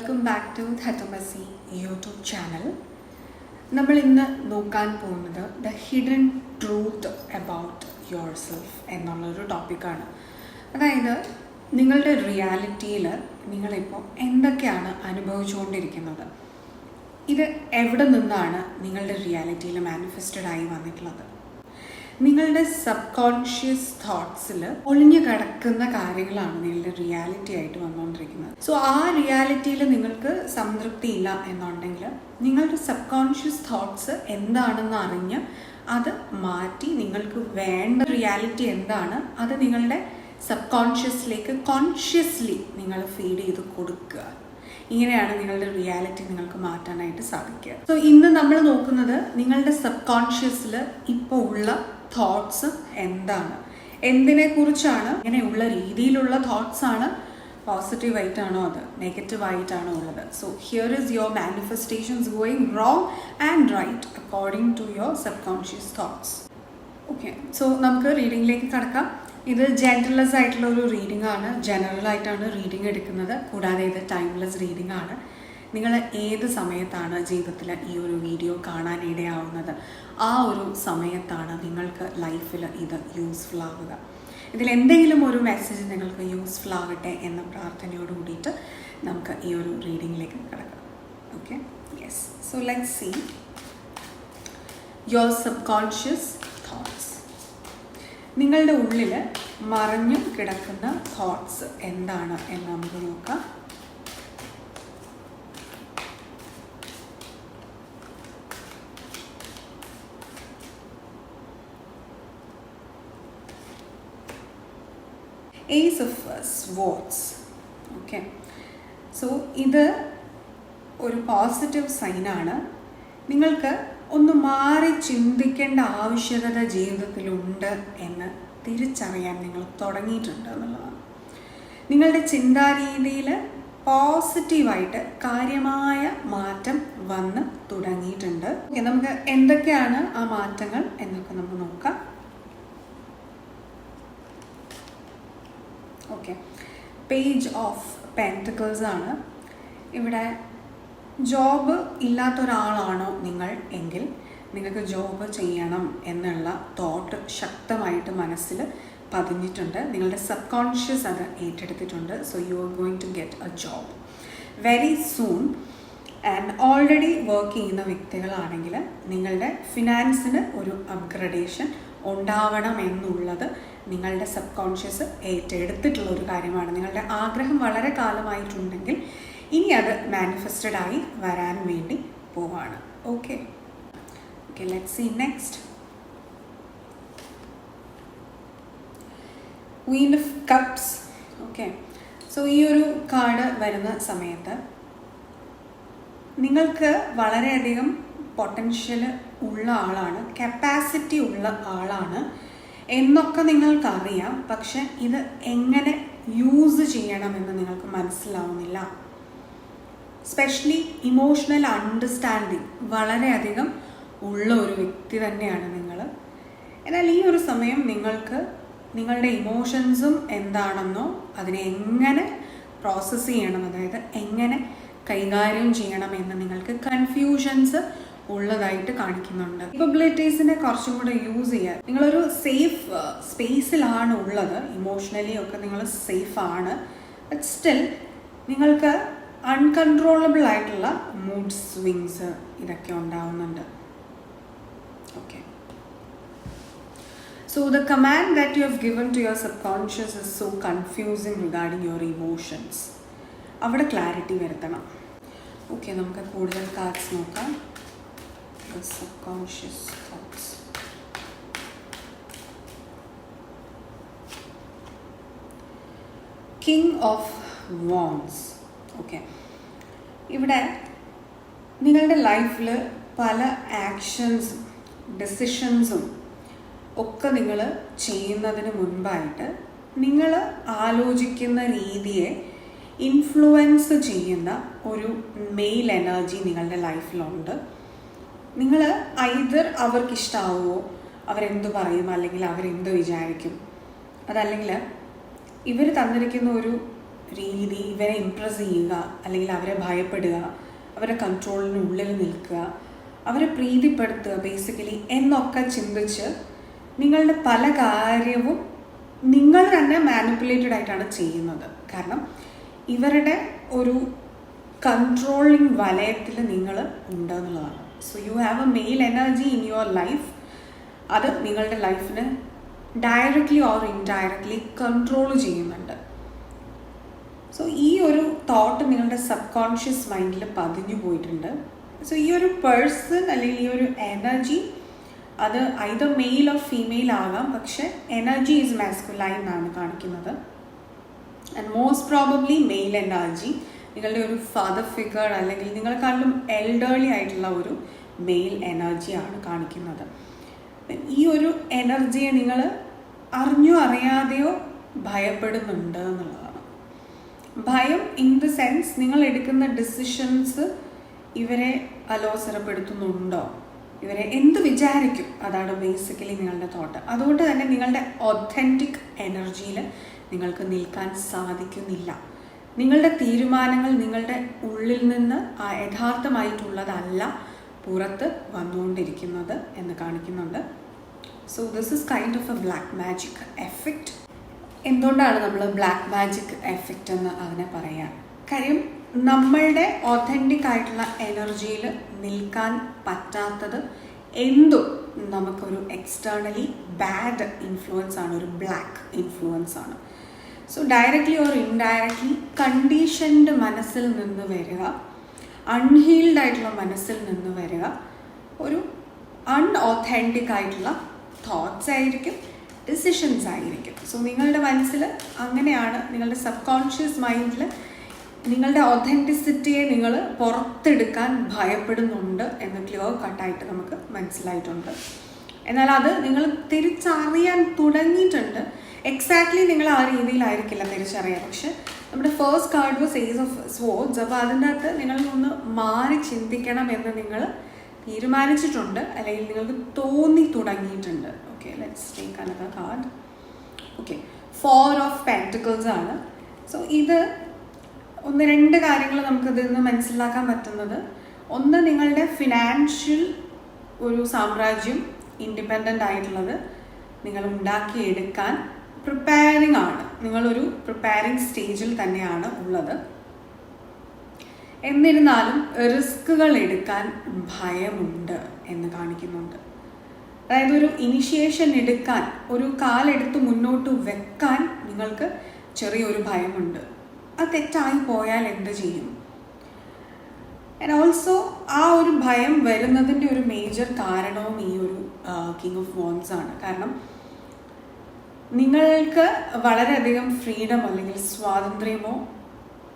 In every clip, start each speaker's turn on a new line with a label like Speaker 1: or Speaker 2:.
Speaker 1: Welcome back to ധത്തുമസി YouTube channel. നമ്മൾ ഇന്ന് നോക്കാൻ പോകുന്നത് the hidden truth about yourself എന്നുള്ളൊരു ടോപ്പിക്കാണ്. അതായത് നിങ്ങളുടെ റിയാലിറ്റിയിൽ നിങ്ങളിപ്പോൾ എന്തൊക്കെയാണ് അനുഭവിച്ചുകൊണ്ടിരിക്കുന്നത്, ഇത് എവിടെ നിന്നാണ് നിങ്ങളുടെ റിയാലിറ്റിയിൽ മാനിഫെസ്റ്റഡായി വന്നിട്ടുള്ളത്. നിങ്ങളുടെ സബ് കോൺഷ്യസ് തോട്ട്സിൽ ഒളിഞ്ഞു കിടക്കുന്ന കാര്യങ്ങളാണ് നിങ്ങളുടെ റിയാലിറ്റി ആയിട്ട് വന്നുകൊണ്ടിരിക്കുന്നത്. സോ ആ റിയാലിറ്റിയിൽ നിങ്ങൾക്ക് സംതൃപ്തി ഇല്ല എന്നുണ്ടെങ്കിൽ നിങ്ങളുടെ സബ് കോൺഷ്യസ് തോട്ട്സ് എന്താണെന്ന് അറിഞ്ഞ് അത് മാറ്റി നിങ്ങൾക്ക് വേണ്ട റിയാലിറ്റി എന്താണ് അത് നിങ്ങളുടെ സബ് കോൺഷ്യസിലേക്ക് കോൺഷ്യസ്ലി നിങ്ങൾ ഫീഡ് ചെയ്ത് കൊടുക്കുക. ഇങ്ങനെയാണ് നിങ്ങളുടെ റിയാലിറ്റി നിങ്ങൾക്ക് മാറ്റാനായിട്ട് സാധിക്കുക. സോ ഇന്ന് നമ്മൾ നോക്കുന്നത് നിങ്ങളുടെ സബ് കോൺഷ്യസിൽ ഇപ്പോൾ ഉള്ള തോട്ട്സ് എന്താണ്, എന്തിനെക്കുറിച്ചാണ്, ഇങ്ങനെയുള്ള രീതിയിലുള്ള തോട്ട്സ് ആണ്, പോസിറ്റീവായിട്ടാണോ അത് നെഗറ്റീവായിട്ടാണോ ഉള്ളത്. So here is your manifestations going wrong and right according to your subconscious thoughts. Okay, so നമുക്ക് റീഡിങ്ങിലേക്ക് കടക്കാം. ഇത് ജെൻറൽലെസ് ആയിട്ടുള്ള ഒരു റീഡിംഗ് ആണ്, ജനറൽ ആയിട്ടാണ് റീഡിംഗ് എടുക്കുന്നത്. കൂടാതെ ഇത് ടൈംലെസ് റീഡിംഗ് ആണ്. നിങ്ങൾ ഏത് സമയത്താണ് ജീവിതത്തിൽ ഈ ഒരു വീഡിയോ കാണാനിടയാവുന്നത്, ആ ഒരു സമയത്താണ് നിങ്ങൾക്ക് ലൈഫിൽ ഇത് യൂസ്ഫുൾ ആവുക. ഇതിലെന്തെങ്കിലും ഒരു മെസ്സേജ് നിങ്ങൾക്ക് യൂസ്ഫുൾ ആവട്ടെ എന്ന പ്രാർത്ഥനയോട് കൂടിയിട്ട് നമുക്ക് ഈ ഒരു റീഡിങ്ങിലേക്ക് കിടക്കാം. Okay, yes. So let's see your subconscious thoughts. നിങ്ങളുടെ ഉള്ളിൽ മറഞ്ഞു കിടക്കുന്ന തോട്ട്സ് എന്താണ് എന്ന് നമുക്ക് നോക്കാം. Ace of Swords. Okay, so ഇത് ഒരു പോസിറ്റീവ് സൈനാണ്. നിങ്ങൾക്ക് ഒന്ന് മാറി ചിന്തിക്കേണ്ട ആവശ്യകത ജീവിതത്തിലുണ്ട് എന്ന് തിരിച്ചറിയാൻ നിങ്ങൾ തുടങ്ങിയിട്ടുണ്ട് എന്നുള്ളതാണ്. നിങ്ങളുടെ ചിന്താരീതിയിൽ പോസിറ്റീവായിട്ട് കാര്യമായ മാറ്റം വന്ന് തുടങ്ങിയിട്ടുണ്ട്. ഓക്കെ, നമുക്ക് എന്തൊക്കെയാണ് ആ മാറ്റങ്ങൾ എന്നൊക്കെ നമുക്ക് നോക്കാം. ഓക്കെ, പേജ് ഓഫ് പെൻറ്റക്കിൾസ് ആണ്. ഇവിടെ ജോബ് ഇല്ലാത്തൊരാളാണോ നിങ്ങൾ എങ്കിൽ നിങ്ങൾക്ക് ജോബ് ചെയ്യണം എന്നുള്ള തോട്ട് ശക്തമായിട്ട് മനസ്സിൽ പതിഞ്ഞിട്ടുണ്ട്. നിങ്ങളുടെ സബ് കോൺഷ്യസ് അത് ഏറ്റെടുത്തിട്ടുണ്ട്. So you are going to get a job very soon. And already work ചെയ്യുന്ന വ്യക്തികളാണെങ്കിൽ നിങ്ങളുടെ ഫിനാൻസിന് ഒരു അപ്ഗ്രഡേഷൻ ഉണ്ടാവണം എന്നുള്ളത് നിങ്ങളുടെ സബ് കോൺഷ്യസ് ഏറ്റെടുത്തിട്ടുള്ള ഒരു കാര്യമാണ്. നിങ്ങളുടെ ആഗ്രഹം വളരെ കാലമായിട്ടുണ്ടെങ്കിൽ ഇനി അത് മാനിഫെസ്റ്റഡായി വരാൻ വേണ്ടി പോവാണ്. Okay, okay, let's see next. Queen of cups. Okay, so ഈ ഒരു കാർഡ് വരുന്ന സമയത്ത് നിങ്ങൾക്ക് വളരെയധികം പൊട്ടൻഷ്യൽ ഉള്ള ആളാണ്, കപ്പാസിറ്റി ഉള്ള ആളാണ് എന്നൊക്കെ നിങ്ങൾക്കറിയാം. പക്ഷെ ഇത് എങ്ങനെ യൂസ് ചെയ്യണമെന്ന് നിങ്ങൾക്ക് മനസ്സിലാവുന്നില്ല. സ്പെഷ്യലി ഇമോഷണൽ അണ്ടർസ്റ്റാൻഡിങ് വളരെയധികം ഉള്ള ഒരു വ്യക്തി തന്നെയാണ് നിങ്ങൾ. എന്നാൽ ഈ ഒരു സമയം നിങ്ങൾക്ക് നിങ്ങളുടെ ഇമോഷൻസും എന്താണെന്നോ അതിനെ എങ്ങനെ പ്രോസസ്സ് ചെയ്യണം, അതായത് എങ്ങനെ കൈകാര്യം ചെയ്യണമെന്ന് നിങ്ങൾക്ക് കൺഫ്യൂഷൻസ് ഉള്ളതായിട്ട് കാണിക്കുന്നുണ്ട്. കേപ്പബിലിറ്റീസിനെ കുറച്ചും കൂടെ യൂസ് ചെയ്യാൻ നിങ്ങളൊരു സേഫ് സ്പേസിലാണ് ഉള്ളത്. ഇമോഷണലി ഒക്കെ നിങ്ങൾ സേഫ് ആണ്. ബട്ട് സ്റ്റിൽ നിങ്ങൾക്ക് അൺകൺട്രോളബിൾ ആയിട്ടുള്ള മൂഡ് സ്വിങ്സ് ഇതൊക്കെ ഉണ്ടാവുന്നുണ്ട്. Okay, so the command that you have given to your subconscious is so confusing regarding your emotions. അവിടെ ക്ലാരിറ്റി വരുത്തണം. ഓക്കെ, നമുക്ക് കൂടുതൽ കാർഡ്സ് നോക്കാം. The subconscious thoughts. King of Wands. Okay, ഇവിടെ നിങ്ങളുടെ ലൈഫിൽ പല ആക്ഷൻസും ഡിസിഷൻസും ഒക്കെ നിങ്ങൾ ചെയ്യുന്നതിന് മുൻപായിട്ട് നിങ്ങൾ ആലോചിക്കുന്ന രീതിയെ ഇൻഫ്ലുവൻസ് ചെയ്യുന്ന ഒരു മെയിൽ എനർജി നിങ്ങളുടെ ലൈഫിലുണ്ട്. നിങ്ങൾ ഐദർ അവർക്കിഷ്ടാവുമോ, അവരെന്ത് പറയും, അല്ലെങ്കിൽ അവരെന്ത് വിചാരിക്കും, അതല്ലെങ്കിൽ ഇവർ തന്നിരിക്കുന്ന ഒരു രീതി ഇവരെ ഇംപ്രസ് ചെയ്യുക, അല്ലെങ്കിൽ അവരെ ഭയപ്പെടുക, അവരെ കൺട്രോളിനുള്ളിൽ നിൽക്കുക, അവരെ പ്രീതിപ്പെടുത്തുക ബേസിക്കലി എന്നൊക്കെ ചിന്തിച്ച് നിങ്ങളുടെ പല കാര്യവും നിങ്ങൾ തന്നെ മാനിപ്പുലേറ്റഡ് ആയിട്ടാണ് ചെയ്യുന്നത്. കാരണം ഇവരുടെ ഒരു കൺട്രോളിങ് വലയത്തിൽ നിങ്ങൾ ഉണ്ട് എന്നുള്ളതാണ്. So you have a male energy in your life. അത് നിങ്ങളുടെ ലൈഫിനെ ഡയറക്റ്റ്ലി ഓർ ഇൻഡയറക്റ്റ്ലി കൺട്രോൾ ചെയ്യുന്നുണ്ട്. സോ ഈ ഒരു തോട്ട് നിങ്ങളുടെ സബ് കോൺഷ്യസ് മൈൻഡിൽ പതിഞ്ഞു പോയിട്ടുണ്ട്. സോ ഈ ഒരു പേഴ്സൺ അല്ലെങ്കിൽ ഈ ഒരു എനർജി അത് ഐദർ മെയിൽ ഓർ ഫീമെയിൽ ആകാം, പക്ഷെ എനർജി ഈസ് മാസ്കുലൈൻ എന്നാണ് കാണിക്കുന്നത്. And most probably male energy നിങ്ങളുടെ ഒരു ഫാദർ ഫിഗർ അല്ലെങ്കിൽ നിങ്ങളെക്കാളും എൽഡർലി ആയിട്ടുള്ള ഒരു മെയിൽ എനർജിയാണ് കാണിക്കുന്നത്. ഈ ഒരു എനർജിയെ നിങ്ങൾ അറിഞ്ഞോ അറിയാതെയോ ഭയപ്പെടുന്നുണ്ട് എന്നുള്ളതാണ്. ഭയം ഇൻ ദ സെൻസ് നിങ്ങൾ എടുക്കുന്ന ഡിസിഷൻസ് ഇവരെ അലോസരപ്പെടുത്തുന്നുണ്ടോ, ഇവരെ എന്ത് വിചാരിക്കും, അതാണ് ബേസിക്കലി നിങ്ങളുടെ തോട്ട്. അതുകൊണ്ട് തന്നെ നിങ്ങളുടെ ഒതൻറ്റിക് എനർജിയിൽ നിങ്ങൾക്ക് നിൽക്കാൻ സാധിക്കുന്നില്ല. നിങ്ങളുടെ തീരുമാനങ്ങൾ നിങ്ങളുടെ ഉള്ളിൽ നിന്ന് യഥാർത്ഥമായിട്ടുള്ളതല്ല പുറത്ത് വന്നുകൊണ്ടിരിക്കുന്നത് എന്ന് കാണിക്കുന്നുണ്ട്. So this is kind of A black magic effect. എന്തുകൊണ്ടാണ് നമ്മൾ ബ്ലാക്ക് മാജിക് എഫക്റ്റ് എന്ന് അതിനെ പറയാൻ? കാര്യം നമ്മളുടെ ഒതൻറ്റിക് ആയിട്ടുള്ള എനർജിയിൽ നിൽക്കാൻ പറ്റാത്തത് എന്തും നമുക്കൊരു എക്സ്റ്റേണലി ബാഡ് ഇൻഫ്ലുവൻസ് ആണ്, ഒരു ബ്ലാക്ക് ഇൻഫ്ലുവൻസ് ആണ്. So directly or indirectly conditioned മനസ്സിൽ നിന്ന് വരിക, അൺഹീൽഡ് ആയിട്ടുള്ള മനസ്സിൽ നിന്ന് വരിക ഒരു അൺഓതൻറ്റിക് ആയിട്ടുള്ള തോട്ട്സ് ആയിരിക്കും, ഡിസിഷൻസ് ആയിരിക്കും. സോ നിങ്ങളുടെ മനസ്സിൽ അങ്ങനെയാണ്, നിങ്ങളുടെ സബ് കോൺഷ്യസ് മൈൻഡിൽ നിങ്ങളുടെ ഒതൻറ്റിസിറ്റിയെ നിങ്ങൾ പുറത്തെടുക്കാൻ ഭയപ്പെടുന്നുണ്ട് എന്ന് ക്ലിയർ കട്ടായിട്ട് നമുക്ക് മനസ്സിലായിട്ടുണ്ട്. എന്നാൽ അത് നിങ്ങൾ തിരിച്ചറിയാൻ തുടങ്ങിയിട്ടുണ്ട്. എക്സാക്ട്ലി നിങ്ങൾ ആ രീതിയിലായിരിക്കില്ല തിരിച്ചറിയാം. പക്ഷെ നമ്മുടെ first card was ace of swords. അപ്പോൾ അതിൻ്റെ അകത്ത് നിങ്ങൾ ഒന്ന് മാറി ചിന്തിക്കണം എന്ന് നിങ്ങൾ തീരുമാനിച്ചിട്ടുണ്ട്, അല്ലെങ്കിൽ നിങ്ങൾക്ക് തോന്നി തുടങ്ങിയിട്ടുണ്ട്. Okay, let's take another card. Okay, 4 of pentacles ആണ്. സോ ഇത് ഒന്ന് രണ്ട് കാര്യങ്ങൾ നമുക്കിതിൽ നിന്ന് മനസ്സിലാക്കാൻ പറ്റുന്നത്, ഒന്ന് നിങ്ങളുടെ ഫിനാൻഷ്യൽ ഒരു സാമ്രാജ്യം ഇൻഡിപെൻഡൻ്റ് ആയിട്ടുള്ളത് നിങ്ങൾ ഉണ്ടാക്കിയെടുക്കാൻ പ്രിപ്പയറിംഗ് ആണ്, നിങ്ങളൊരു പ്രിപ്പയറിംഗ് സ്റ്റേജിൽ തന്നെയാണ് ഉള്ളത്. എന്നിരുന്നാലും റിസ്കുകൾ എടുക്കാൻ ഭയമുണ്ട് എന്ന് കാണിക്കുന്നുണ്ട്. അതായത് ഒരു ഇനിഷ്യേഷൻ എടുക്കാൻ, ഒരു കാലെടുത്ത് മുന്നോട്ട് വെക്കാൻ നിങ്ങൾക്ക് ചെറിയൊരു ഭയമുണ്ട്. അത് തെറ്റായി പോയാൽ എന്ത് ചെയ്യും? ആൻഡ് ഓൾസോ ആ ഒരു ഭയം വരുന്നതിൻ്റെ ഒരു മേജർ കാരണവും ഈ ഒരു കിങ് ഓഫ് വാൻഡ്സ് ആണ്. കാരണം നിങ്ങൾക്ക് വളരെയധികം ഫ്രീഡം അല്ലെങ്കിൽ സ്വാതന്ത്ര്യമോ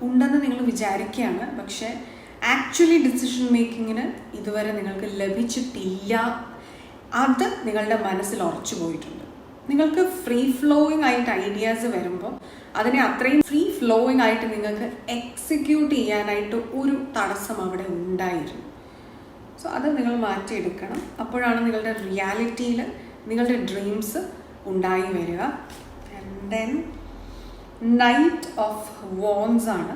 Speaker 1: ഉണ്ടെന്ന് നിങ്ങൾ വിചാരിക്കുകയാണ്, പക്ഷെ ആക്ച്വലി ഡിസിഷൻ മേക്കിങ്ങിന് ഇതുവരെ നിങ്ങൾക്ക് ലഭിച്ചിട്ടില്ല. അത് നിങ്ങളുടെ മനസ്സിൽ ഉറച്ചു പോയിട്ടുണ്ട്. നിങ്ങൾക്ക് ഫ്രീ ഫ്ലോയിങ് ആയിട്ട് ഐഡിയാസ് വരുമ്പോൾ അതിനെ അത്രയും ഫ്രീ ഫ്ലോയിങ് ആയിട്ട് നിങ്ങൾക്ക് എക്സിക്യൂട്ട് ചെയ്യാനായിട്ട് ഒരു തടസ്സം അവിടെ ഉണ്ടായിരുന്നു. സോ അത് നിങ്ങൾ മാറ്റിയെടുക്കണം. അപ്പോഴാണ് നിങ്ങളുടെ റിയാലിറ്റിയിൽ നിങ്ങളുടെ ഡ്രീംസ് ഉണ്ടായി വരിക. And then knight of wands ആണ്.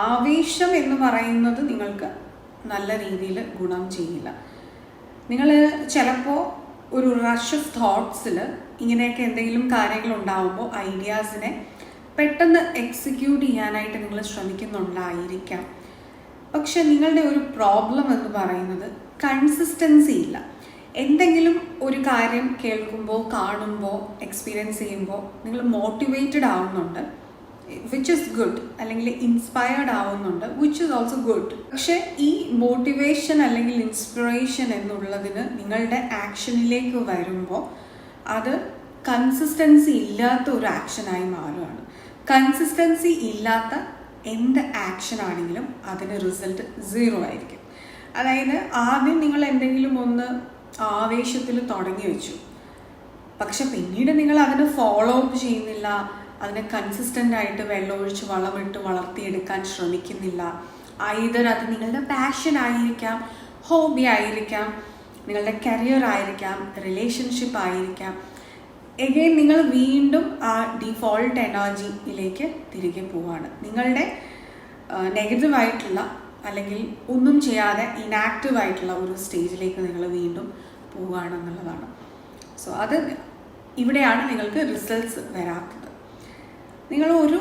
Speaker 1: ആവേശം എന്ന് പറയുന്നത് നിങ്ങൾക്ക് നല്ല രീതിയിൽ ഗുണം ചെയ്യില്ല. നിങ്ങൾ ചിലപ്പോൾ ഒരു റഷ് ഓഫ് തോട്ട്സിൽ ഇങ്ങനെയൊക്കെ എന്തെങ്കിലും കാര്യങ്ങൾ ഉണ്ടാകുമ്പോൾ ഐഡിയാസിനെ പെട്ടെന്ന് എക്സിക്യൂട്ട് ചെയ്യാനായിട്ട് നിങ്ങൾ ശ്രമിക്കുന്നുണ്ടായിരിക്കാം. പക്ഷെ നിങ്ങളുടെ ഒരു പ്രോബ്ലം എന്ന് പറയുന്നത് കൺസിസ്റ്റൻസി ഇല്ല. എന്തെങ്കിലും ഒരു കാര്യം കേൾക്കുമ്പോൾ, കാണുമ്പോൾ, എക്സ്പീരിയൻസ് ചെയ്യുമ്പോൾ നിങ്ങൾ മോട്ടിവേറ്റഡ് ആവുന്നുണ്ട്, വിച്ച് ഇസ് ഗുഡ്, അല്ലെങ്കിൽ ഇൻസ്പയർഡ് ആവുന്നുണ്ട്, വിച്ച് ഇസ് ഓൾസോ ഗുഡ്. പക്ഷെ ഈ മോട്ടിവേഷൻ അല്ലെങ്കിൽ ഇൻസ്പിറേഷൻ എന്നുള്ളതിന് നിങ്ങളുടെ ആക്ഷനിലേക്ക് വരുമ്പോൾ അത് കൺസിസ്റ്റൻസി ഇല്ലാത്ത ഒരു ആക്ഷനായി മാറുകയാണ്. കൺസിസ്റ്റൻസി ഇല്ലാത്ത എന്ത് ആക്ഷൻ ആണെങ്കിലും അതിന് റിസൾട്ട് 0 ആയിരിക്കും. അതായത് ആദ്യം നിങ്ങൾ എന്തെങ്കിലും ഒന്ന് ആവേശത്തിൽ തുടങ്ങി വെച്ചു, പക്ഷെ പിന്നീട് നിങ്ങൾ അതിനെ ഫോളോ അപ്പ് ചെയ്യുന്നില്ല, അതിനെ കൺസിസ്റ്റൻ്റ് ആയിട്ട് വെള്ളമൊഴിച്ച് വളമിട്ട് വളർത്തിയെടുക്കാൻ ശ്രമിക്കുന്നില്ല. ഐദർ അത് നിങ്ങളുടെ പാഷൻ ആയിരിക്കാം, ഹോബി ആയിരിക്കാം, നിങ്ങളുടെ കരിയർ ആയിരിക്കാം, റിലേഷൻഷിപ്പ് ആയിരിക്കാം, എഗെയിൻ നിങ്ങൾ വീണ്ടും ആ ഡിഫോൾട്ട് എനർജിയിലേക്ക് തിരികെ പോവുകയാണ്. നിങ്ങളുടെ നെഗറ്റീവായിട്ടുള്ള അല്ലെങ്കിൽ ഒന്നും ചെയ്യാതെ ഇനാക്റ്റീവായിട്ടുള്ള ഒരു സ്റ്റേജിലേക്ക് നിങ്ങൾ വീണ്ടും പോവുകയാണെന്നുള്ളതാണ്. സോ അത് ഇവിടെയാണ് നിങ്ങൾക്ക് റിസൾട്ട്സ് വരാത്തത്. നിങ്ങൾ ഒരു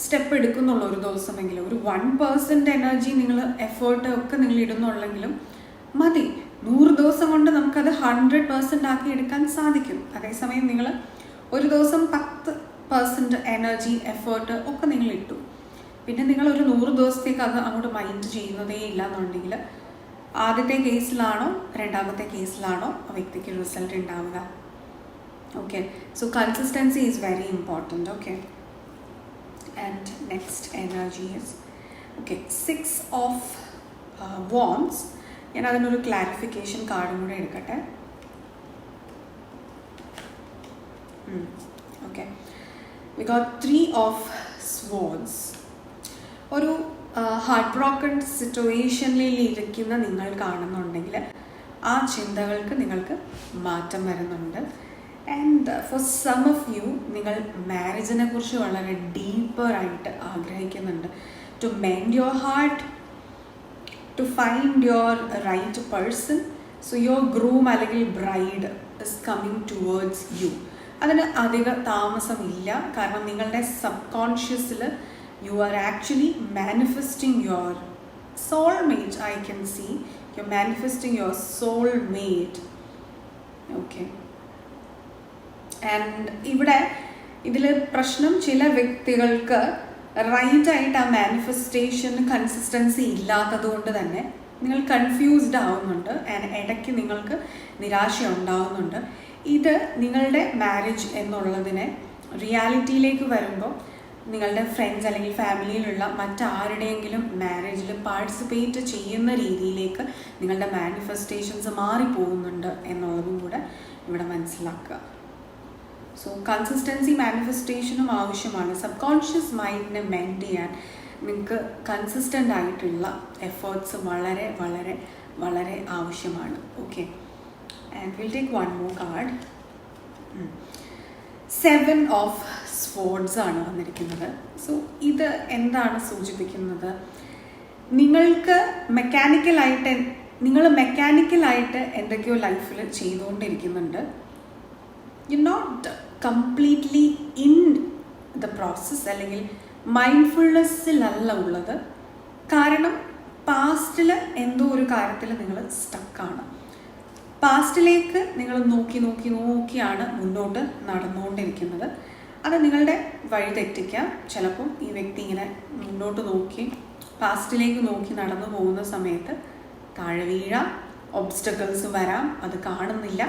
Speaker 1: സ്റ്റെപ്പ് എടുക്കുന്നുള്ളൂ ഒരു ദിവസമെങ്കിലും, ഒരു 1% എനർജി നിങ്ങൾ എഫേർട്ട് ഒക്കെ നിങ്ങൾ ഇടുന്നുള്ളെങ്കിലും മതി. 100 ദിവസം കൊണ്ട് നമുക്കത് 100% ആക്കി എടുക്കാൻ സാധിക്കും. അതേസമയം നിങ്ങൾ ഒരു ദിവസം 10% എനർജി എഫേർട്ട് ഒക്കെ നിങ്ങൾ ഇട്ടു, പിന്നെ നിങ്ങൾ ഒരു 100 ദിവസത്തേക്ക് അത് അങ്ങോട്ട് മൈൻഡ് ചെയ്യുന്നതേ ഇല്ല എന്നുണ്ടെങ്കിൽ ആദ്യത്തെ കേസിലാണോ രണ്ടാമത്തെ കേസിലാണോ ആ വ്യക്തിക്ക് റിസൾട്ട് ഉണ്ടാവുക. Okay, so consistency is very important. Okay, and next energy is okay 6 of wands. ഞാൻ അതിനൊരു ക്ലാരിഫിക്കേഷൻ കാർഡും കൂടെ എടുക്കട്ടെ. Okay, we got 3 of swords. ഒരു ഹാർട്ട് ബ്രോക്കൺ സിറ്റുവേഷനിൽ ഇരിക്കുന്ന നിങ്ങൾ കാണുന്നുണ്ടെങ്കിൽ ആ ചിന്തകൾക്ക് നിങ്ങൾക്ക് മാറ്റം വരുന്നുണ്ട്. And for some of you നിങ്ങൾ മാരേജിനെ കുറിച്ച് വളരെ ഡീപ്പറായിട്ട് ആഗ്രഹിക്കുന്നുണ്ട്. To mend your heart, to find your right person. So your groom അല്ലെങ്കിൽ bride is coming towards U. അതിന് അധിക താമസമില്ല, കാരണം നിങ്ങളുടെ sub കോൺഷ്യസിൽ you are actually manifesting your soulmate. I can see you're manifesting your soulmate. Okay, and ഇവിടെ ഇതിൽ പ്രശ്നം ചില വ്യക്തികൾക്ക് റൈറ്റ് ആയിട്ട് ആ മാനിഫെസ്റ്റേഷൻ കൺസിസ്റ്റൻസി ഇല്ലാത്തത് കൊണ്ട് തന്നെ നിങ്ങൾ കൺഫ്യൂസ്ഡ് ആവുന്നുണ്ട്. ആൻഡ് ഇടയ്ക്ക് നിങ്ങൾക്ക് നിരാശ ഉണ്ടാവുന്നുണ്ട്. ഇത് നിങ്ങളുടെ മാരേജ് എന്നുള്ളതിനെ റിയാലിറ്റിയിലേക്ക് വരുമ്പോൾ നിങ്ങളുടെ ഫ്രണ്ട്സ് അല്ലെങ്കിൽ ഫാമിലിയിലുള്ള മറ്റാരുടെയെങ്കിലും മാരേജിൽ പാർട്ടിസിപ്പേറ്റ് ചെയ്യുന്ന രീതിയിലേക്ക് നിങ്ങളുടെ മാനിഫെസ്റ്റേഷൻസ് മാറിപ്പോകുന്നുണ്ട് എന്നുള്ളതും കൂടെ ഇവിടെ മനസ്സിലാക്കുക. സോ കൺസിസ്റ്റൻസി മാനിഫെസ്റ്റേഷനും ആവശ്യമാണ്. സബ് കോൺഷ്യസ് മൈൻഡിനെ മെൻഡ് ചെയ്യാൻ നിങ്ങൾക്ക് കൺസിസ്റ്റൻ്റ് ആയിട്ടുള്ള എഫേർട്സ് വളരെ വളരെ വളരെ ആവശ്യമാണ്. Okay, and will take one more card. 7 of swords ആണ് വന്നിരിക്കുന്നത്. സോ ഇത് എന്താണ് സൂചിപ്പിക്കുന്നത്? നിങ്ങൾക്ക് മെക്കാനിക്കലായിട്ട് എന്തൊക്കെയോ ലൈഫിൽ ചെയ്തുകൊണ്ടിരിക്കുന്നുണ്ട്. You not completely in the process, അല്ലെങ്കിൽ മൈൻഡ്ഫുൾനെസ്സിലല്ല ഉള്ളത്. കാരണം പാസ്റ്റിൽ എന്തോ ഒരു കാര്യത്തിൽ നിങ്ങൾ സ്റ്റക്കാണ്. പാസ്റ്റിലേക്ക് നിങ്ങൾ നോക്കിയാണ് മുന്നോട്ട് നടന്നുകൊണ്ടിരിക്കുന്നത്. അത് നിങ്ങളുടെ വഴി തെറ്റിക്കാം. ചിലപ്പം ഈ വ്യക്തി ഇങ്ങനെ മുന്നോട്ട് നോക്കി പാസ്റ്റിലേക്ക് നോക്കി നടന്നു പോകുന്ന സമയത്ത് താഴെ വീഴാം, ഒബ്സ്റ്റക്കിൾസ് വരാം, അത് കാണുന്നില്ല.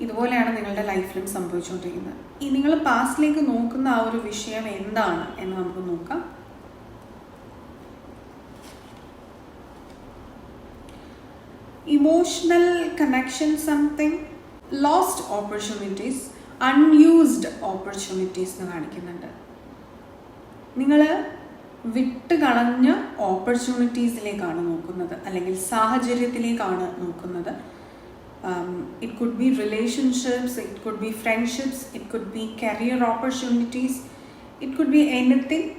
Speaker 1: ഇതുപോലെയാണ് നിങ്ങളുടെ ലൈഫിലും സംഭവിച്ചുകൊണ്ടിരിക്കുന്നത്. ഈ നിങ്ങൾ പാസ്റ്റിലേക്ക് നോക്കുന്ന ആ ഒരു വിഷയം എന്താണ് എന്ന് നമുക്ക് നോക്കാം. Emotional connection, something, lost opportunities, unused opportunities എന്ന് കാണിക്കുന്നുണ്ട്. നിങ്ങൾ വിട്ട് കളഞ്ഞ ഓപ്പർച്യൂണിറ്റീസിലേക്കാണ് നോക്കുന്നത്, അല്ലെങ്കിൽ സാഹചര്യത്തിലേക്കാണ് നോക്കുന്നത്. It could be relationships, it could be friendships, it could be career opportunities, it could be anything.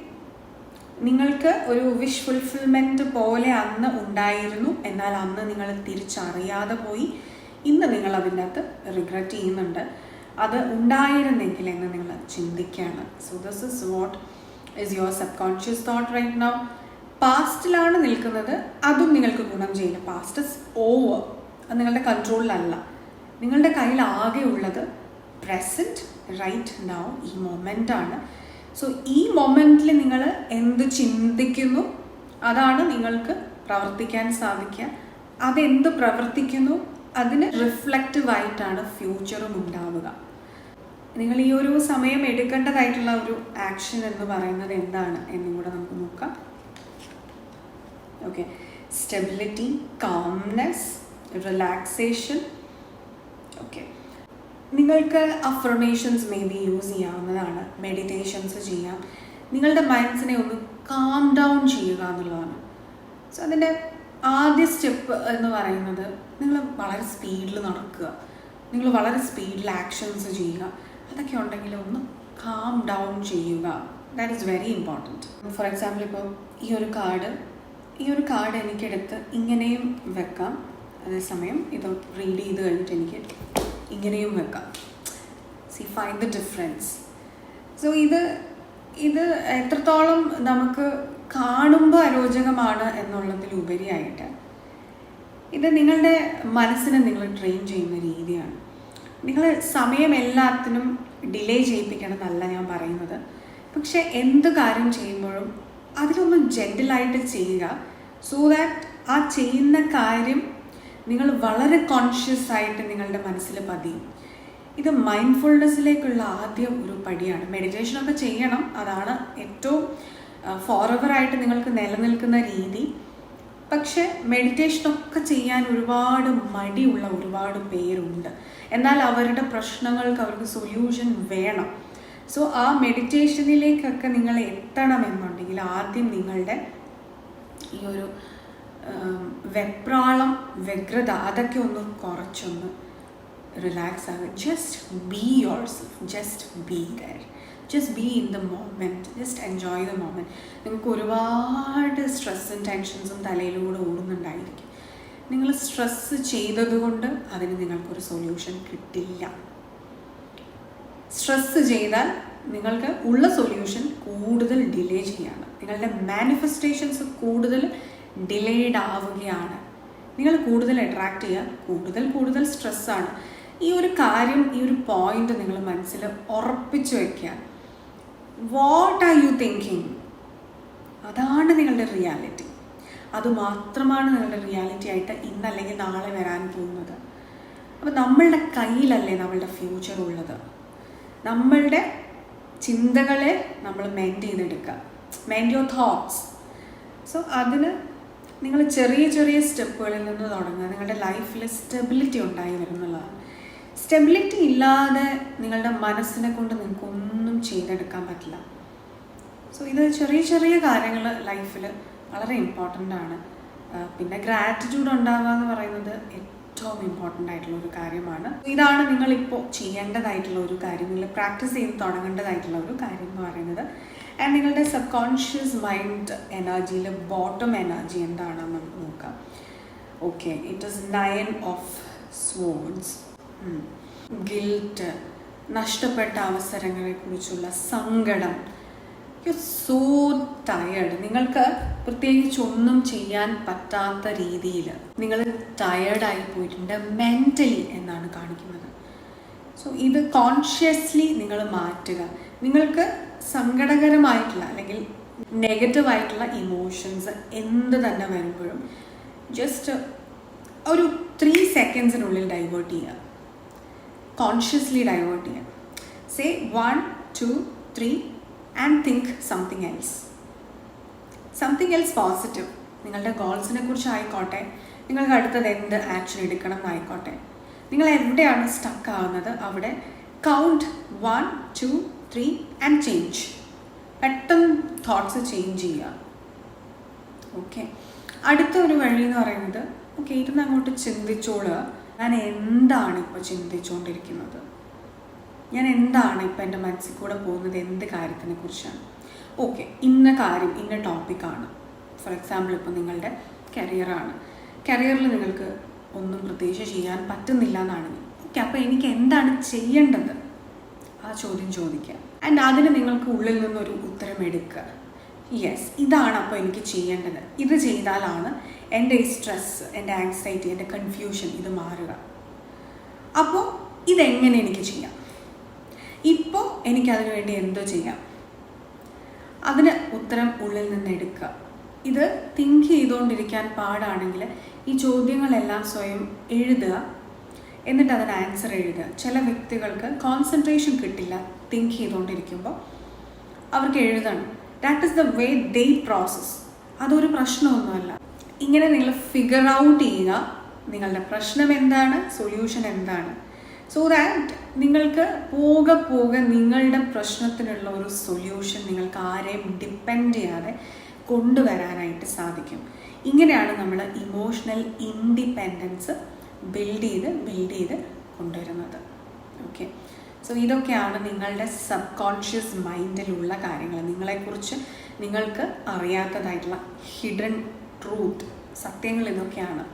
Speaker 1: നിങ്ങൾക്ക് ഒരു വിഷ് ഫുൾഫിൽമെൻറ്റ് പോലെ അന്ന് ഉണ്ടായിരുന്നു, എന്നാൽ അന്ന് നിങ്ങൾ തിരിച്ചറിയാതെ പോയി. ഇന്ന് നിങ്ങൾ അതിൻ്റെ അകത്ത് റിഗ്രറ്റ് ചെയ്യുന്നുണ്ട്. അത് ഉണ്ടായിരുന്നെങ്കിൽ എന്ന് നിങ്ങൾ ചിന്തിക്കുകയാണ്. So this is what is your subconscious thought right now. പാസ്റ്റിലാണ് നിൽക്കുന്നത്, അതും നിങ്ങൾക്ക് ഗുണം ചെയ്യില്ല. പാസ്റ്റ് ഇസ് ഓവർ, അത് നിങ്ങളുടെ കൺട്രോളിലല്ല. നിങ്ങളുടെ കയ്യിൽ ആകെ ഉള്ളത് പ്രസൻറ്റ് റൈറ്റ് നൗ, ഈ മൊമെൻ്റാണ്. സോ ഈ മൊമെൻറ്റിൽ നിങ്ങൾ എന്ത് ചിന്തിക്കുന്നു അതാണ് നിങ്ങൾക്ക് പ്രവർത്തിക്കാൻ സാധിക്കുക. അതെന്ത് പ്രവർത്തിക്കുന്നു അതിന് റിഫ്ലക്റ്റീവായിട്ടാണ് ഫ്യൂച്ചറും ഉണ്ടാവുക. നിങ്ങൾ ഈ ഒരു സമയം എടുക്കേണ്ടതായിട്ടുള്ള ഒരു ആക്ഷൻ എന്ന് പറയുന്നത് എന്താണ് എന്നും കൂടെ നമുക്ക് നോക്കാം. Okay, stability, calmness, relaxation. Okay, നിങ്ങൾക്ക് അഫർമേഷൻസ് മേ ബി യൂസ് ചെയ്യാവുന്നതാണ്, മെഡിറ്റേഷൻസ് ചെയ്യാം. നിങ്ങളുടെ മൈൻഡ്സിനെ ഒന്ന് കാം ഡൗൺ ചെയ്യുക എന്നുള്ളതാണ്. സോ അതിൻ്റെ ആദ്യ സ്റ്റെപ്പ് എന്ന് പറയുന്നത് നിങ്ങൾ വളരെ സ്പീഡിൽ നടക്കുക. നിങ്ങൾ വളരെ സ്പീഡിൽ ആക്ഷൻസ് ചെയ്യുക, അതൊക്കെ ഉണ്ടെങ്കിൽ ഒന്ന് കാം ഡൗൺ ചെയ്യുക. That is very important. For example, ഇപ്പോൾ ഈ ഒരു കാർഡ് എനിക്കെടുത്ത് ഇങ്ങനെയും വെക്കാം, അതേസമയം ഇത് റീഡ് ചെയ്ത് കഴിഞ്ഞിട്ട് എനിക്ക് ഇങ്ങനെയും വെക്കാം. Find the difference. സോ ഇത് എത്രത്തോളം നമുക്ക് കാണുമ്പോൾ അരോചകമാണ് എന്നുള്ളതിലുപരിയായിട്ട് ഇത് നിങ്ങളുടെ മനസ്സിനെ നിങ്ങൾ ട്രെയിൻ ചെയ്യുന്ന രീതിയാണ്. നിങ്ങൾ സമയം എല്ലാത്തിനും ഡിലേ ചെയ്യിപ്പിക്കണം എന്നല്ല ഞാൻ പറയുന്നത്. പക്ഷെ എന്ത് കാര്യം ചെയ്യുമ്പോഴും അതിലൊന്ന് ജെന്റിലായിട്ട് ചെയ്യുക. സോ ദാറ്റ് ആ ചെയ്യുന്ന കാര്യം നിങ്ങൾ വളരെ കോൺഷ്യസ് ആയിട്ട് നിങ്ങളുടെ മനസ്സിൽ പതിയും. ഇത് മൈൻഡ്ഫുൾനെസ്സിലേക്കുള്ള ആദ്യം ഒരു പടിയാണ്. മെഡിറ്റേഷനൊക്കെ ചെയ്യണം, അതാണ് ഏറ്റവും ഫോറെവറായിട്ട് നിങ്ങൾക്ക് നിലനിൽക്കുന്ന രീതി. പക്ഷെ മെഡിറ്റേഷനൊക്കെ ചെയ്യാൻ ഒരുപാട് മടിയുള്ള ഒരുപാട് പേരുണ്ട്. എന്നാൽ അവരുടെ പ്രശ്നങ്ങൾക്ക് അവർക്ക് സൊല്യൂഷൻ വേണം. സോ ആ മെഡിറ്റേഷനിലേക്കൊക്കെ നിങ്ങൾ എത്തണമെന്നുണ്ടെങ്കിൽ ആദ്യം നിങ്ങളുടെ ഈ ഒരു വെപ്രാളം, വ്യഗ്രത അതൊക്കെ ഒന്ന് കുറച്ചൊന്ന് റിലാക്സ് ആകുക. Just be yourself, just be there, just be in the moment, just enjoy the moment. നിങ്ങൾക്ക് ഒരുപാട് സ്ട്രെസ്സും ടെൻഷൻസും തലയിലൂടെ ഓടുന്നുണ്ടായിരിക്കും. നിങ്ങൾ സ്ട്രെസ്സ് ചെയ്തതുകൊണ്ട് അതിന് നിങ്ങൾക്കൊരു സൊല്യൂഷൻ കിട്ടില്ല. സ്ട്രെസ്സ് ചെയ്താൽ നിങ്ങൾക്ക് ഉള്ള സൊല്യൂഷൻ കൂടുതൽ ഡിലേ ചെയ്യാണ്. നിങ്ങളുടെ മാനിഫെസ്റ്റേഷൻസ് കൂടുതൽ ഡിലേഡ് ആവുകയാണ്. നിങ്ങൾ കൂടുതൽ അട്രാക്റ്റ് ചെയ്യുക, കൂടുതൽ സ്ട്രെസ്സാണ്. ഈ ഒരു കാര്യം, ഈ ഒരു പോയിന്റ് നിങ്ങൾ മനസ്സിൽ ഉറപ്പിച്ചു വയ്ക്കുക. What are you thinking? അതാണ് നിങ്ങളുടെ റിയാലിറ്റി. അതുമാത്രമാണ് നിങ്ങളുടെ റിയാലിറ്റി ആയിട്ട് ഇന്നല്ലെങ്കിൽ നാളെ വരാൻ പോകുന്നത്. അപ്പോൾ നമ്മളുടെ കയ്യിലല്ലേ നമ്മളുടെ ഫ്യൂച്ചർ ഉള്ളത്. നമ്മളുടെ ചിന്തകളെ നമ്മൾ മെയിൻറ്റെയിൻ ചെയ്തെടുക്കുക. Maintain your thoughts. സോ അതിന് നിങ്ങൾ ചെറിയ ചെറിയ സ്റ്റെപ്പുകളിൽ നിന്ന് തുടങ്ങുക. നിങ്ങളുടെ ലൈഫിൽ സ്റ്റെബിലിറ്റി ഉണ്ടായി വരുന്നുള്ളതാണ്. സ്റ്റെബിലിറ്റി ഇല്ലാതെ നിങ്ങളുടെ മനസ്സിനെ കൊണ്ട് നിങ്ങൾക്കൊന്നും ചെയ്തെടുക്കാൻ പറ്റില്ല. സോ ഇത് ചെറിയ ചെറിയ കാര്യങ്ങൾ ലൈഫിൽ വളരെ ഇമ്പോർട്ടൻ്റ് ആണ്. പിന്നെ ഗ്രാറ്റിറ്റ്യൂഡ് ഉണ്ടാവുക എന്ന് പറയുന്നത് ഏറ്റവും ഇമ്പോർട്ടൻ്റ് ആയിട്ടുള്ള ഒരു കാര്യമാണ്. ഇതാണ് നിങ്ങളിപ്പോൾ ചെയ്യേണ്ടതായിട്ടുള്ള ഒരു കാര്യം, നിങ്ങൾ പ്രാക്ടീസ് ചെയ്ത് തുടങ്ങേണ്ടതായിട്ടുള്ള ഒരു കാര്യം എന്ന് പറയുന്നത്. ആൻഡ് നിങ്ങളുടെ സബ് കോൺഷ്യസ് മൈൻഡ് എനർജിയിൽ ബോട്ടം എനർജി എന്താണെന്ന് നമുക്ക് നോക്കാം. Okay, it is 9 of swords. Guilt, നഷ്ടപ്പെട്ട അവസരങ്ങളെക്കുറിച്ചുള്ള സങ്കടം. You so tired. നിങ്ങൾക്ക് പ്രത്യേകിച്ച് ഒന്നും ചെയ്യാൻ പറ്റാത്ത രീതിയിൽ നിങ്ങൾ ടയേർഡായി പോയിട്ടുണ്ട് മെൻ്റലി എന്നാണ് കാണിക്കുന്നത്. സോ ഇത് കോൺഷ്യസ്ലി നിങ്ങൾ മാറ്റുക. നിങ്ങൾക്ക് സങ്കടകരമായിട്ടുള്ള അല്ലെങ്കിൽ നെഗറ്റീവായിട്ടുള്ള ഇമോഷൻസ് എന്ത് തന്നെ വരുമ്പോഴും ജസ്റ്റ് ഒരു 3 സെക്കൻഡ്സിനുള്ളിൽ ഡൈവേർട്ട് ചെയ്യുക. കോൺഷ്യസ്ലി ഡൈവേർട്ട് ചെയ്യുക. Say 1, 2, 3 and think something else positive. നിങ്ങളുടെ ഗോൾസിനെ കുറിച്ച് ആയിക്കോട്ടെ, നിങ്ങൾക്ക് അടുത്തത് എന്ത് ആക്ഷൻ എടുക്കണം എന്നായിക്കോട്ടെ, നിങ്ങൾ എവിടെയാണ് സ്റ്റക്ക് ആവുന്നത് അവിടെ കൗണ്ട് 1, 2, 3 ആൻഡ് ചേഞ്ച്. പെട്ടെന്ന് തോട്ട്സ് ചേഞ്ച് ചെയ്യുക. ഓക്കെ, അടുത്ത ഒരു വഴി എന്ന് പറയുന്നത് ഓക്കെ ഇരുന്ന് അങ്ങോട്ട് ചിന്തിച്ചോളുക. ഞാൻ എന്താണ് ഇപ്പോൾ ചിന്തിച്ചുകൊണ്ടിരിക്കുന്നത്? ഞാൻ എന്താണ് ഇപ്പോൾ എൻ്റെ മനസ്സിൽ കൂടെ പോകുന്നത്? എന്ത് കാര്യത്തിനെ കുറിച്ചാണ്? ഓക്കെ, ഇന്ന കാര്യം, ഇന്ന ടോപ്പിക്കാണ്. ഫോർ എക്സാമ്പിൾ, ഇപ്പോൾ നിങ്ങളുടെ കരിയറിൽ നിങ്ങൾക്ക് ഒന്നും പ്രത്യേകിച്ച് ചെയ്യാൻ പറ്റുന്നില്ല എന്നാണെങ്കിൽ ഓക്കെ, അപ്പോൾ എനിക്ക് എന്താണ് ചെയ്യേണ്ടത്? ആ ചോദ്യം ചോദിക്കുക. ആൻഡ് അതിന് നിങ്ങൾക്ക് ഉള്ളിൽ നിന്നൊരു ഉത്തരം എടുക്കുക. യെസ്, ഇതാണ് അപ്പോൾ എനിക്ക് ചെയ്യേണ്ടത്. ഇത് ചെയ്താലാണ് എൻ്റെ ഈ സ്ട്രെസ്, എൻ്റെ ആങ്സൈറ്റി, എൻ്റെ കൺഫ്യൂഷൻ ഇത് മാറുക. അപ്പോൾ ഇതെങ്ങനെ എനിക്ക് ചെയ്യാം? ഇപ്പോൾ എനിക്കതിനു വേണ്ടി എന്തോ ചെയ്യാം? അതിന് ഉത്തരം ഉള്ളിൽ നിന്ന് എടുക്കുക. ഇത് തിങ്ക് ചെയ്തുകൊണ്ടിരിക്കാൻ പാടാണെങ്കിൽ ഈ ചോദ്യങ്ങളെല്ലാം സ്വയം എഴുതുക, എന്നിട്ട് അതിന് ആൻസർ എഴുതുക. ചില വ്യക്തികൾക്ക് കോൺസെൻട്രേഷൻ കിട്ടില്ല തിങ്ക് ചെയ്തുകൊണ്ടിരിക്കുമ്പോൾ, അവർക്ക് എഴുതണം. That is the way they process. അതൊരു പ്രശ്നമൊന്നുമല്ല. ഇങ്ങനെ നിങ്ങൾ ഫിഗർ ഔട്ട് ചെയ്യുക, നിങ്ങളുടെ പ്രശ്നം എന്താണ്, സൊല്യൂഷൻ എന്താണ്. സോ ദാറ്റ് നിങ്ങൾക്ക് പോകെ നിങ്ങളുടെ പ്രശ്നത്തിനുള്ള ഒരു സൊല്യൂഷൻ നിങ്ങൾക്ക് ആരെയും ഡിപ്പെൻഡ് ചെയ്യാതെ കൊണ്ടുവരാനായിട്ട് സാധിക്കും. ഇങ്ങനെയാണ് നമ്മൾ ഇമോഷണൽ ഇൻഡിപെൻഡൻസ് ബിൽഡ് ചെയ്ത് കൊണ്ടുവരുന്നത്. ഓക്കെ, സോ ഇതൊക്കെയാണ് നിങ്ങളുടെ സബ് കോൺഷ്യസ് മൈൻഡിലുള്ള കാര്യങ്ങൾ, നിങ്ങളെക്കുറിച്ച് നിങ്ങൾക്ക് അറിയാത്തതായിട്ടുള്ള ഹിഡൻ ട്രൂത്ത്, സത്യങ്ങൾ ഇതൊക്കെയാണ്.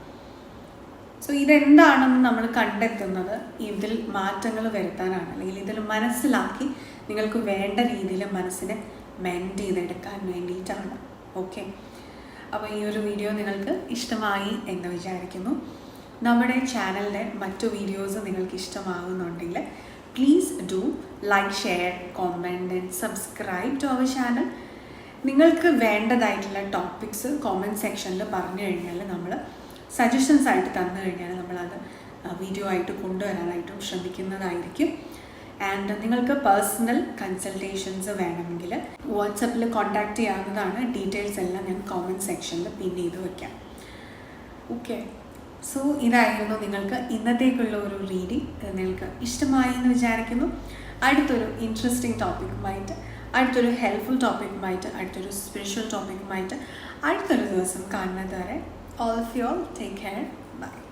Speaker 1: സോ ഇതെന്താണെന്ന് നമ്മൾ കണ്ടെത്തുന്നത് ഇതിൽ മാറ്റങ്ങൾ വരുത്താനാണ്, അല്ലെങ്കിൽ ഇതിൽ മനസ്സിലാക്കി നിങ്ങൾക്ക് വേണ്ട രീതിയിൽ മനസ്സിനെ മെൻഡ് ചെയ്തെടുക്കാൻ വേണ്ടിയിട്ടാണ്. ഓക്കെ, അപ്പോൾ ഈ ഒരു വീഡിയോ നിങ്ങൾക്ക് ഇഷ്ടമായി എന്ന് വിചാരിക്കുന്നു. നമ്മുടെ ചാനലിൻ്റെ മറ്റു വീഡിയോസ് നിങ്ങൾക്ക് ഇഷ്ടമാകുന്നുണ്ടെങ്കിൽ please do like, share, comment and subscribe to our channel. നിങ്ങൾക്ക് വേണ്ടതായിട്ടുള്ള ടോപ്പിക്സ് കോമെൻറ്റ് സെക്ഷനിൽ പറഞ്ഞു കഴിഞ്ഞാൽ നമ്മൾ സജഷൻസ് ആയിട്ട് തന്നു കഴിഞ്ഞാൽ നമ്മളത് വീഡിയോ ആയിട്ട് കൊണ്ടുവരാനായിട്ടും ശ്രമിക്കുന്നതായിരിക്കും. ആൻഡ് നിങ്ങൾക്ക് പേഴ്സണൽ കൺസൾട്ടേഷൻസ് വേണമെങ്കിൽ വാട്സപ്പിൽ കോൺടാക്റ്റ് ചെയ്യാവുന്നതാണ്. ഡീറ്റെയിൽസ് എല്ലാം ഞാൻ കോമെൻറ്റ് സെക്ഷനിൽ പിൻ ചെയ്ത് വയ്ക്കാം. ഓക്കെ, സോ ഇതായിരുന്നു നിങ്ങൾക്ക് ഇന്നത്തേക്കുള്ള ഒരു റീഡിങ്. നിങ്ങൾക്ക് ഇഷ്ടമായി എന്ന് വിചാരിക്കുന്നു. അടുത്തൊരു ഇൻട്രസ്റ്റിംഗ് ടോപ്പിക്കുമായിട്ട്, അടുത്തൊരു ഹെൽപ്ഫുൾ ടോപ്പിക്കുമായിട്ട്, അടുത്തൊരു സ്പിരിച്വൽ ടോപ്പിക്കുമായിട്ട് അടുത്തൊരു ദിവസം കാണുന്നത് വരെ all of you all take care. Bye.